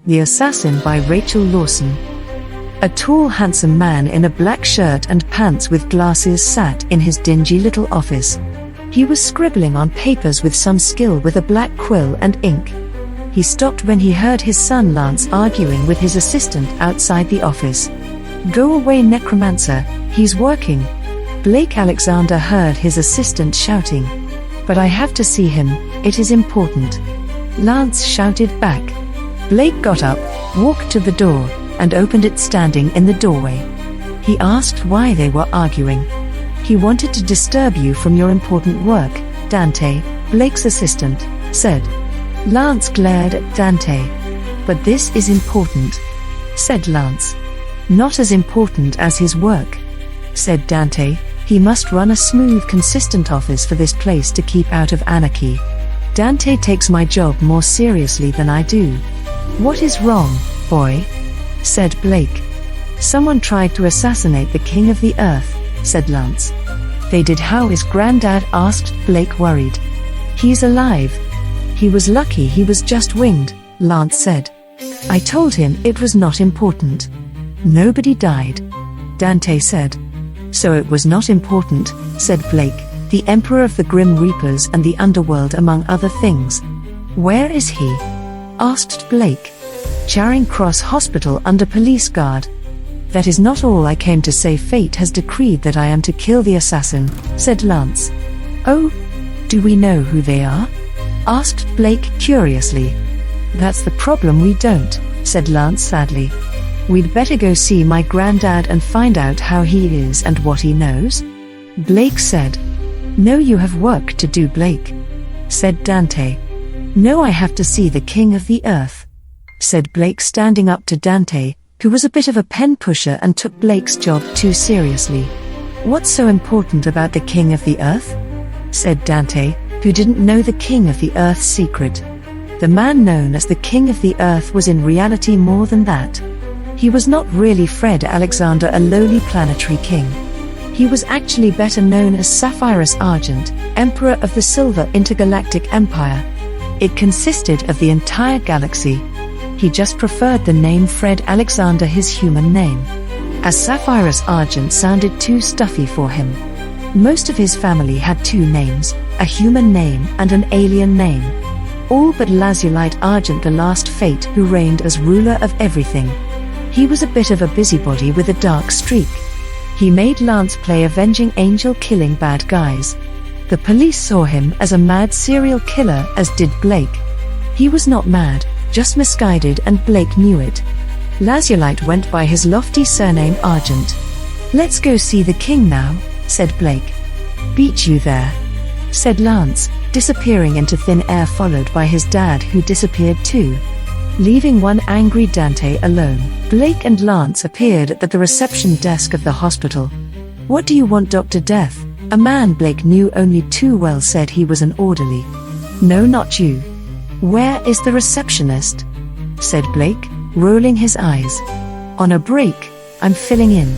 The Assassin by Rachel Lawson. A tall, handsome man in a black shirt and pants with glasses sat in his dingy little office. He was scribbling on papers with some skill with a black quill and ink. He stopped when he heard his son Lance arguing with his assistant outside the office. "Go away, necromancer, he's working." Blake Alexander heard his assistant shouting. "But I have to see him, it is important," Lance shouted back. Blake got up, walked to the door, and opened it standing in the doorway. He asked why they were arguing. "He wanted to disturb you from your important work, Dante," Blake's assistant said. Lance glared at Dante. "But this is important," said Lance. "Not as important as his work," said Dante. "He must run a smooth, consistent office for this place to keep out of anarchy. Dante takes my job more seriously than I do." "What is wrong, boy?" said Blake. "Someone tried to assassinate the king of the earth," said Lance. "They did? How is Granddad?" asked Blake, worried. "He's alive. He was lucky he was just winged," Lance said. "I told him it was not important. Nobody died," Dante said. "So it was not important," said Blake. "The Emperor of the Grim Reapers and the Underworld, among other things." "Where is he?" asked Blake. "Charing Cross Hospital under police guard." "That is not all I came to say. Fate has decreed that I am to kill the assassin," said Lance. "Oh? Do we know who they are?" asked Blake curiously. "That's the problem, we don't," said Lance sadly. "We'd better go see my granddad and find out how he is and what he knows," Blake said. "No, you have work to do, Blake," said Dante. "No, I have to see the king of the earth," said Blake, standing up to Dante, who was a bit of a pen pusher and took Blake's job too seriously. "What's so important about the king of the earth?" said Dante, who didn't know the king of the earth's secret. The man known as the king of the earth was in reality more than that. He was not really Fred Alexander, a lowly planetary king. He was actually better known as Sapphirus Argent, Emperor of the Silver Intergalactic Empire. It consisted of the entire galaxy. He just preferred the name Fred Alexander, his human name, as Sapphirus Argent sounded too stuffy for him. Most of his family had two names, a human name and an alien name. All but Lazulite Argent, the last fate, who reigned as ruler of everything. He was a bit of a busybody with a dark streak. He made Lance play avenging angel, killing bad guys. The police saw him as a mad serial killer, as did Blake. He was not mad, just misguided, and Blake knew it. Lazulite went by his lofty surname Argent. "Let's go see the king now," said Blake. "Beat you there," said Lance, disappearing into thin air, followed by his dad, who disappeared too, leaving one angry Dante alone. Blake and Lance appeared at the reception desk of the hospital. "What do you want, Dr. Death?" A man Blake knew only too well said he was an orderly. "No, not you." "Where is the receptionist?" said Blake, rolling his eyes. "On a break, I'm filling in,"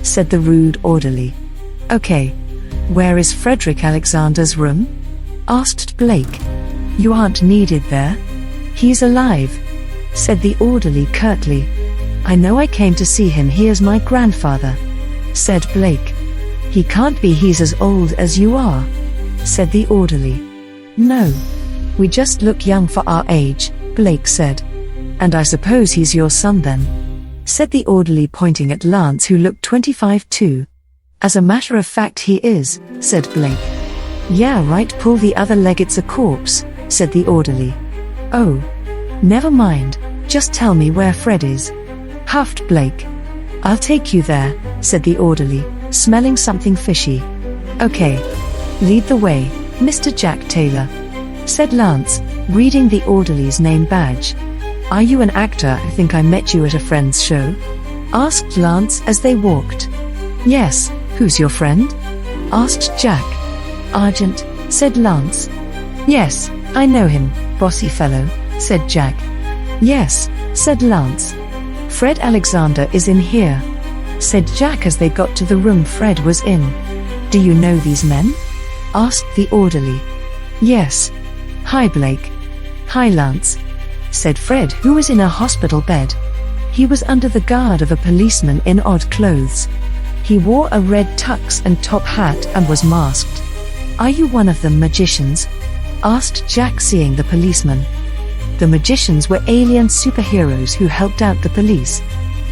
said the rude orderly. "Okay. Where is Frederick Alexander's room?" asked Blake. "You aren't needed there. He's alive," said the orderly curtly. "I know, I came to see him. He is my grandfather," said Blake. "He can't be, he's as old as you are," said the orderly. "No. We just look young for our age," Blake said. "And I suppose he's your son then," said the orderly, pointing at Lance, who looked 25 too. "As a matter of fact he is," said Blake. "Yeah, right, pull the other leg, it's a corpse," said the orderly. "Oh. Never mind, just tell me where Fred is," huffed Blake. "I'll take you there," said the orderly, smelling something fishy. "Okay. Lead the way, Mr. Jack Taylor," said Lance, reading the orderly's name badge. "Are you an actor? I think I met you at a friend's show," asked Lance as they walked. "Yes, who's your friend?" asked Jack. "Argent," said Lance. "Yes, I know him, bossy fellow," said Jack. "Yes," said Lance. "Fred Alexander is in here," said Jack as they got to the room Fred was in. "Do you know these men?" asked the orderly. "Yes. Hi, Blake." "Hi, Lance." said Fred, who was in a hospital bed. He was under the guard of a policeman in odd clothes. He wore a red tux and top hat and was masked. "Are you one of the magicians?" asked Jack, seeing the policeman. The magicians were alien superheroes who helped out the police.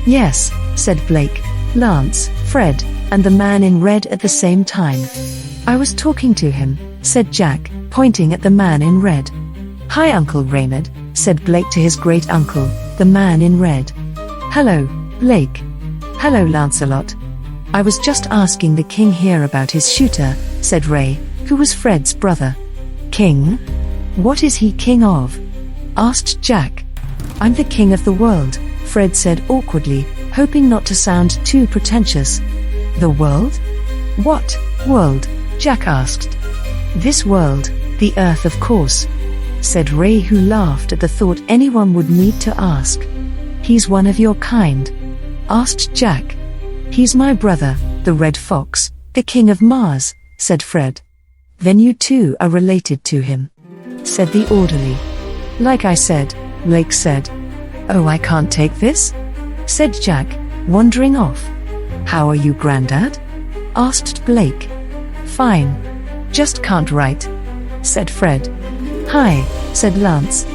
"Yes," said Blake, Lance, Fred, and the man in red at the same time. "I was talking to him," said Jack, pointing at the man in red. "Hi, Uncle Raymond," said Blake to his great-uncle, the man in red. "Hello, Blake." "Hello, Lancelot. I was just asking the king here about his shooter," said Ray, who was Fred's brother. "King? What is he king of?" asked Jack. "I'm the king of the world," Fred said awkwardly, hoping not to sound too pretentious. "The world? What world?" Jack asked. "This world, the Earth, of course," said Ray, who laughed at the thought anyone would need to ask. "He's one of your kind?" asked Jack. "He's my brother, the Red Fox, the king of Mars," said Fred. "Then you two are related to him," said the orderly. "Like I said," Blake said. "Oh, I can't take this," said Jack, wandering off. "How are you, Grandad?" asked Blake. "Fine. Just can't write," said Fred. "Hi," said Lance.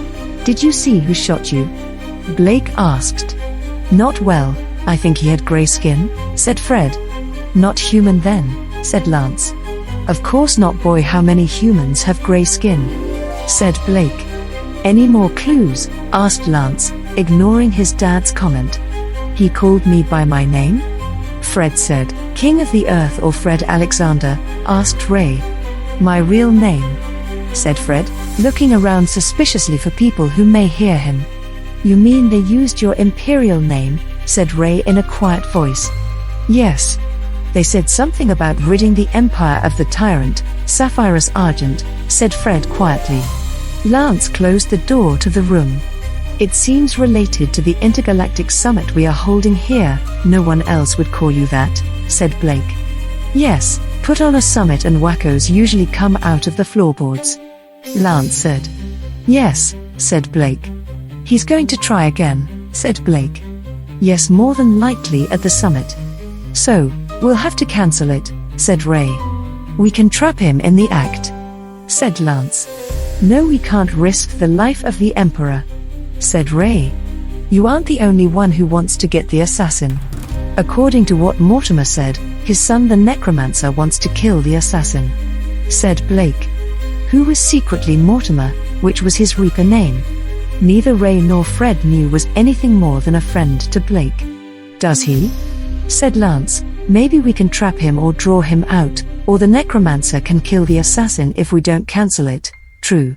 "Did you see who shot you?" Blake asked. "Not well, I think he had grey skin," said Fred. "Not human then," said Lance. "Of course not, boy. How many humans have grey skin?" said Blake. "Any more clues?" asked Lance, ignoring his dad's comment. "He called me by my name?" Fred said. "King of the Earth or Fred Alexander?" asked Ray. "My real name," said Fred, looking around suspiciously for people who may hear him. "You mean they used your imperial name?" said Ray in a quiet voice. "Yes. They said something about ridding the empire of the tyrant, Sapphirus Argent," said Fred quietly. Lance closed the door to the room. "It seems related to the intergalactic summit we are holding here." "No one else would call you that," said Blake. "Yes, put on a summit and wackos usually come out of the floorboards," Lance said. "Yes," said Blake. "He's going to try again," said Blake. "Yes, more than likely at the summit. So, we'll have to cancel it," said Ray. "We can trap him in the act," said Lance. "No, we can't risk the life of the Emperor," said Ray. "You aren't the only one who wants to get the assassin. According to what Mortimer said, his son the Necromancer wants to kill the assassin," said Blake. Who was secretly Mortimer, which was his Reaper name? Neither Ray nor Fred knew was anything more than a friend to Blake. "Does he?" said Lance. "Maybe we can trap him or draw him out, or the Necromancer can kill the assassin if we don't cancel it." "True,"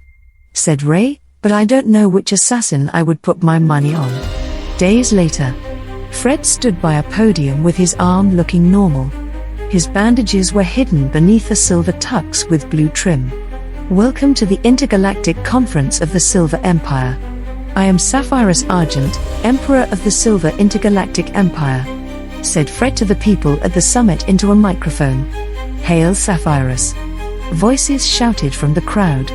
said Ray, "but I don't know which assassin I would put my money on." Days later, Fred stood by a podium with his arm looking normal. His bandages were hidden beneath a silver tux with blue trim. "Welcome to the Intergalactic Conference of the Silver Empire. I am Sapphirus Argent, Emperor of the Silver Intergalactic Empire," said Fred to the people at the summit into a microphone. "Hail Sapphirus!" Voices shouted from the crowd.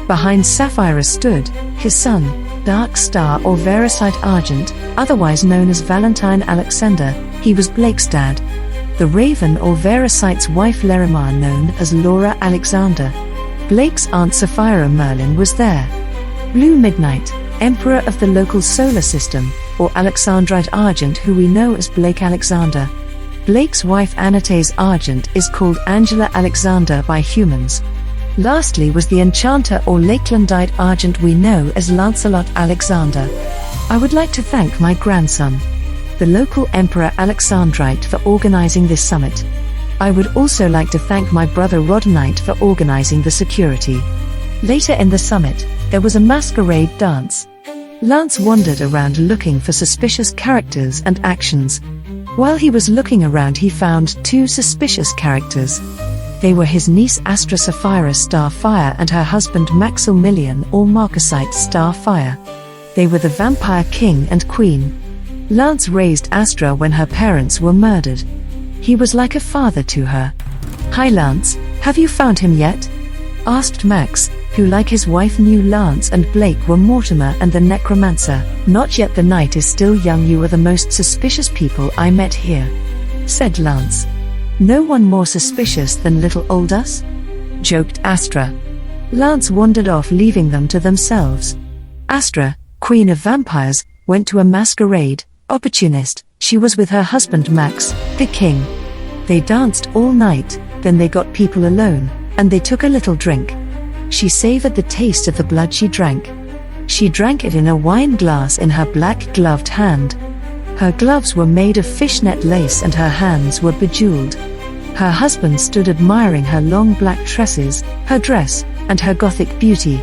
Behind Sapphirus stood his son, Dark Star or Veracite Argent, otherwise known as Valentine Alexander. He was Blake's dad. The Raven or Veracite's wife Larimar, known as Laura Alexander. Blake's aunt Sapphira Merlin was there. Blue Midnight, Emperor of the local solar system, or Alexandrite Argent, who we know as Blake Alexander. Blake's wife Anatase Argent is called Angela Alexander by humans. Lastly was the Enchanter or Lakelandite Argent we know as Lancelot Alexander. I would like to thank my grandson, the local Emperor Alexandrite, for organizing this summit. I would also like to thank my brother Rodonite for organizing the security. Later in the summit, there was a masquerade dance. Lance wandered around looking for suspicious characters and actions. While he was looking around, he found two suspicious characters. They were his niece Astra Sapphira Starfire and her husband Maximilian or Marcusite Starfire. They were the Vampire King and Queen. Lance raised Astra when her parents were murdered. He was like a father to her. "Hi Lance, have you found him yet?" asked Max, who like his wife knew Lance and Blake were Mortimer and the necromancer. Not yet, the night is still young. You are the most suspicious people I met here, said Lance. No one more suspicious than little old us? Joked Astra. Lance wandered off, leaving them to themselves. Astra, queen of vampires, went to a masquerade. Opportunist, she was with her husband Max, the king. They danced all night, then they got people alone, and they took a little drink. She savored the taste of the blood she drank. She drank it in a wine glass in her black gloved hand. Her gloves were made of fishnet lace and her hands were bejeweled. Her husband stood admiring her long black tresses, her dress, and her gothic beauty.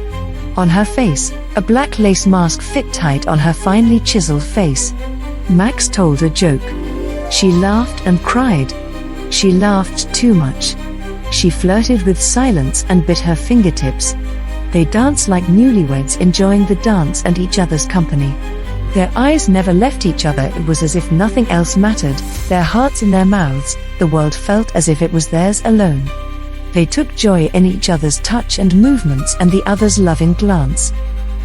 On her face, a black lace mask fit tight on her finely chiseled face. Max told a joke. She laughed and cried. She laughed too much. She flirted with silence and bit her fingertips. They danced like newlyweds, enjoying the dance and each other's company. Their eyes never left each other. It was as if nothing else mattered, their hearts in their mouths. The world felt as if it was theirs alone. They took joy in each other's touch and movements and the other's loving glance.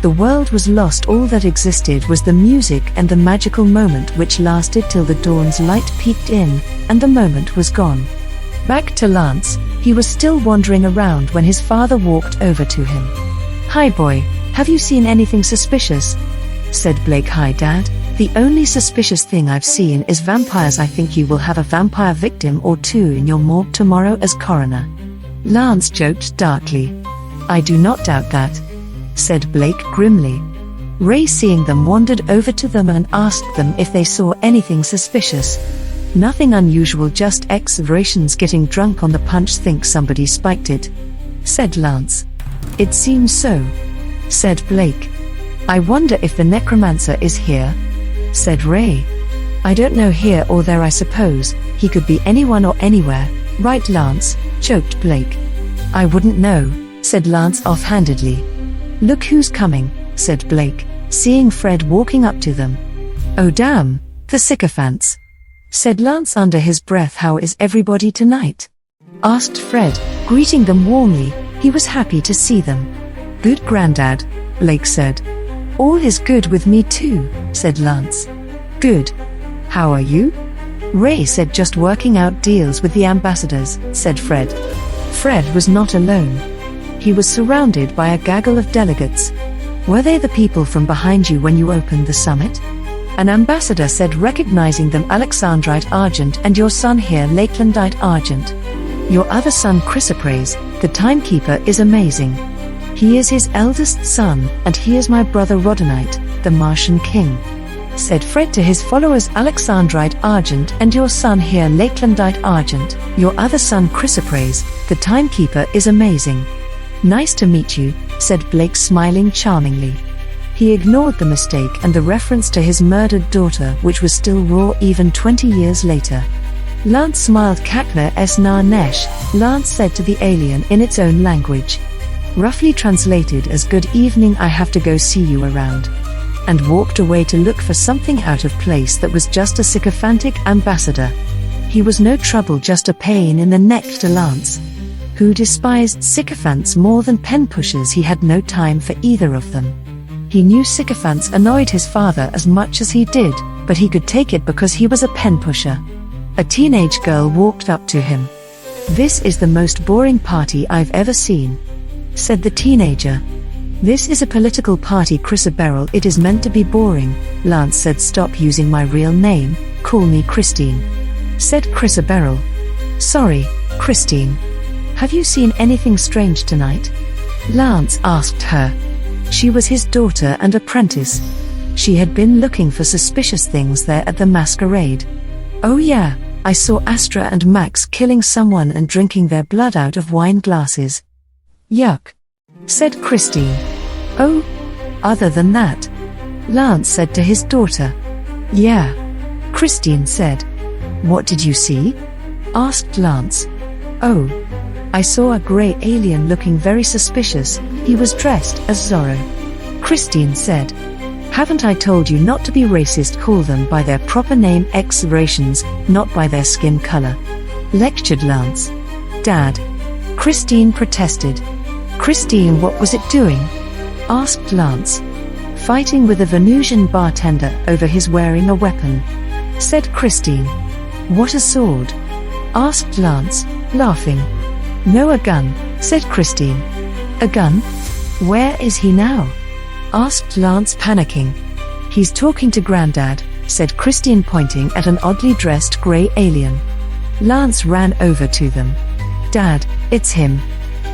The world was lost. All that existed was the music and the magical moment which lasted till the dawn's light peeked in, and the moment was gone. Back to Lance, he was still wandering around when his father walked over to him. "Hi boy, have you seen anything suspicious?" said Blake. "Hi Dad, the only suspicious thing I've seen is vampires. I think you will have a vampire victim or two in your morgue tomorrow as coroner." Lance joked darkly. "I do not doubt that," said Blake grimly. Ray, seeing them, wandered over to them and asked them if they saw anything suspicious. "Nothing unusual, just ex-Vratians getting drunk on the punch. Think somebody spiked it," said Lance. "It seems so," said Blake. "I wonder if the necromancer is here," said Ray. "I don't know, here or there I suppose. He could be anyone or anywhere, right Lance?" choked Blake. "I wouldn't know," said Lance offhandedly. "Look who's coming," said Blake, seeing Fred walking up to them. "Oh damn, the sycophants," said Lance under his breath. "How is everybody tonight?" asked Fred, greeting them warmly. He was happy to see them. "Good Grandad," Blake said. "All is good with me too," said Lance. "Good. How are you?" Ray said. "Just working out deals with the ambassadors," said Fred. Fred was not alone. He was surrounded by a gaggle of delegates. "Were they the people from behind you when you opened the summit?" an ambassador said, recognizing them. "Alexandrite Argent and your son here, Lakelandite Argent. Your other son Chrysoprase, the timekeeper, is amazing. He is his eldest son, and he is my brother Rodonite, the Martian king," said Fred to his followers. "Alexandrite Argent and your son here, Lakelandite Argent. Your other son Chrysoprase, the timekeeper, is amazing." "Nice to meet you," said Blake, smiling charmingly. He ignored the mistake and the reference to his murdered daughter, which was still raw even 20 years later. Lance smiled. "Kakna es na nesh," Lance said to the alien in its own language. Roughly translated as "Good evening, I have to go see you around," and walked away to look for something out of place that was just a sycophantic ambassador. He was no trouble, just a pain in the neck to Lance, who despised sycophants more than pen pushers. He had no time for either of them. He knew sycophants annoyed his father as much as he did, but he could take it because he was a pen pusher. A teenage girl walked up to him. "This is the most boring party I've ever seen," said the teenager. "This is a political party, Chrysoberyl. It is meant to be boring," Lance said. "Stop using my real name, call me Christine," said Chrysoberyl. "Sorry, Christine. Have you seen anything strange tonight?" Lance asked her. She was his daughter and apprentice. She had been looking for suspicious things there at the masquerade. "Oh yeah, I saw Astra and Max killing someone and drinking their blood out of wine glasses." "Yuck," said Christine. "Oh, other than that?" Lance said to his daughter. "Yeah," Christine said. "What did you see?" asked Lance. "Oh, I saw a grey alien looking very suspicious. He was dressed as Zorro," Christine said. "Haven't I told you not to be racist? Call them by their proper name, ex-Vratians, not by their skin color," lectured Lance. "Dad," Christine protested. Christine, what was it doing? Asked Lance. Fighting with a Venusian bartender over his wearing a weapon, said Christine. What, a sword? Asked Lance, laughing. No, a gun, said Christine. A gun? Where is he now? Asked Lance, panicking. He's talking to Grandad, said Christine, pointing at an oddly dressed grey alien. Lance ran over to them. Dad, it's him,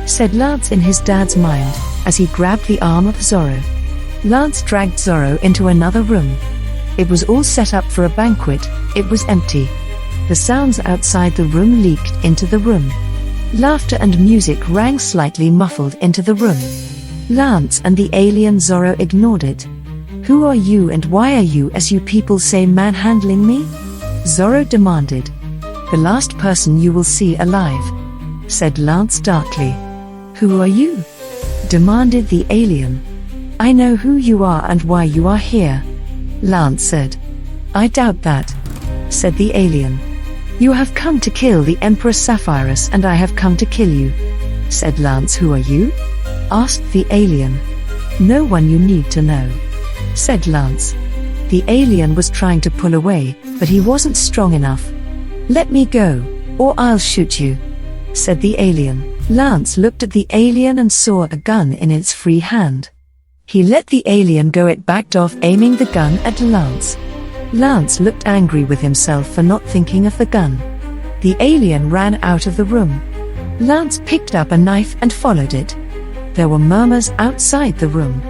said Lance in his dad's mind, as he grabbed the arm of Zorro. Lance dragged Zorro into another room. It was all set up for a banquet. It was empty. The sounds outside the room leaked into the room. Laughter and music rang slightly muffled into the room. Lance and the alien Zorro ignored it. Who are you and why are you, as you people say, manhandling me? Zorro demanded. The last person you will see alive, said Lance darkly. Who are you? Demanded the alien. I know who you are and why you are here, Lance said. I doubt that, said the alien. You have come to kill the Emperor Sapphirus and I have come to kill you, said Lance. Who are you? Asked the alien. No one you need to know, said Lance. The alien was trying to pull away, but he wasn't strong enough. Let me go, or I'll shoot you, said the alien. Lance looked at the alien and saw a gun in its free hand. He let the alien go. It backed off, aiming the gun at Lance. Lance looked angry with himself for not thinking of the gun. The alien ran out of the room. Lance picked up a knife and followed it. There were murmurs outside the room.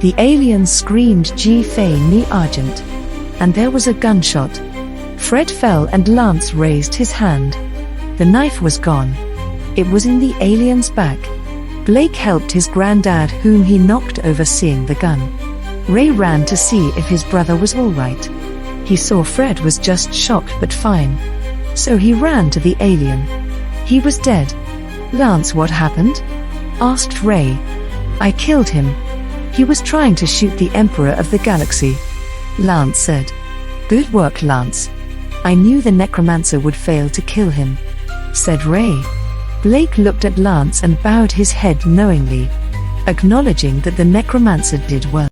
The alien screamed, G Fei Ni Argent. And there was a gunshot. Fred fell and Lance raised his hand. The knife was gone. It was in the alien's back. Blake helped his granddad, whom he knocked over, seeing the gun. Ray ran to see if his brother was all right. He saw Fred was just shocked but fine. So he ran to the alien. He was dead. Lance, what happened? Asked Ray. I killed him. He was trying to shoot the Emperor of the Galaxy, Lance said. Good work, Lance. I knew the necromancer would fail to kill him, said Ray. Blake looked at Lance and bowed his head knowingly, acknowledging that the necromancer did well.